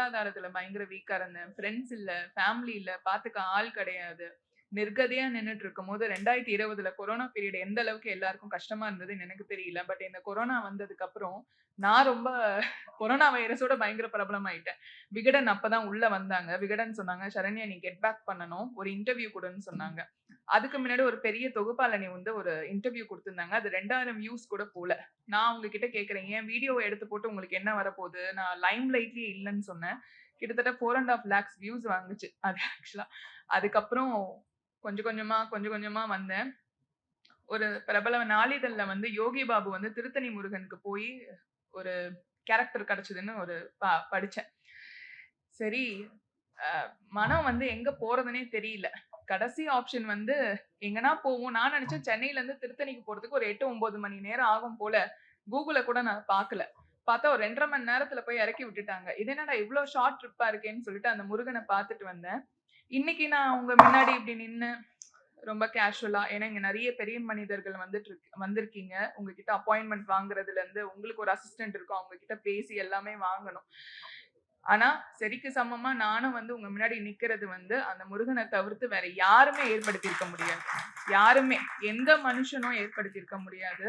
பொருளாதாரத்துல பயங்கர வீக்கா இருந்தேன். ஃப்ரெண்ட்ஸ் இல்ல, ஃபேமிலி இல்ல, பாத்துக்க ஆள் கிடையாது. நிர்கதியா நின்னுட்டு இருக்கும்போது 2020ல கொரோனா பீரியட் எந்த அளவுக்கு எல்லாருக்கும் கஷ்டமா இருந்ததுன்னு எனக்கு தெரியல. பட் இந்த கொரோனா வந்ததுக்கு அப்புறம் நான் ரொம்ப கொரோனா வைரஸோட பயங்கர பிரபலமாயிட்டேன். விகடன் அப்பதான் உள்ள வந்தாங்க. விகடன் சொன்னாங்க, "சரண்யா நீ கெட் பேக் பண்ணணும். ஒரு இன்டர்வியூ குடுன்னு" சொன்னாங்க. அதுக்கு முன்னாடி ஒரு பெரிய தொகுப்பாளனி வந்து ஒரு இன்டர்வியூ குடுத்திருந்தாங்க. அது 2000 வியூஸ் கூட போல. நான் அவங்க கிட்ட கேட்கிறேன், "ஏன் வீடியோவ எடுத்து போட்டு உங்களுக்கு என்ன வரப்போகுது?" நான் லைம் லைட்லயே இல்லன்னு சொன்னேன். கிட்டத்தட்ட 4 1/2 லேக்ஸ் வியூஸ் வாங்குச்சு. அது ஆக்சுவலா. அதுக்கப்புறம் கொஞ்சம் கொஞ்சமா வந்தேன். ஒரு பிரபல நாளிதழ்ல வந்து யோகி பாபு வந்து திருத்தணி முருகனுக்கு போயி ஒரு கேரக்டர் கிடைச்சதுன்னு ஒரு படிச்சேன். சரி, அ மனம் வந்து எங்க போறதுன்னே தெரியல. கடைசி ஆப்ஷன் வந்து எங்கனா போவோம். நான் நெனச்சேன் சென்னையில இருந்து திருத்தணிக்கு போறதுக்கு ஒரு 8, 9 மணி நேரம் ஆகும் போல. Googleல கூட நான் பாக்கல. பார்த்தா ஒரு 2 1/2 மணி நேரத்துல போய் இறக்கி விட்டுட்டாங்க. இது என்னடா இவ்ளோ ஷார்ட் ட்ரிப்பா இருக்கேன்னு சொல்லிட்டு அந்த முருகன பார்த்துட்டு வந்தேன். இன்னைக்கு நான் உங்க முன்னாடி இப்படி நின்னு ரொம்ப கேஷுவலா ஏன்னா இங்க நெறைய பெரிய மனிதர்கள் வந்திருக்கீங்க. உங்ககிட்ட அப்பாயின்ட்மென்ட் வாங்குறதுல இருந்து உங்களுக்கு ஒரு அசிஸ்டன்ட் இருக்கும். அவங்க கிட்ட பேசி எல்லாமே வாங்கணும். ஆனா, சரிக்கு சமமா நானும் வந்து உங்க முன்னாடி நிக்கிறது வந்து, அந்த முருகன தவிர்த்து வேற யாருமே ஏற்படுத்தியிருக்க முடியாது. யாருமே. எந்த மனுஷனும் ஏற்படுத்தியிருக்க முடியாது.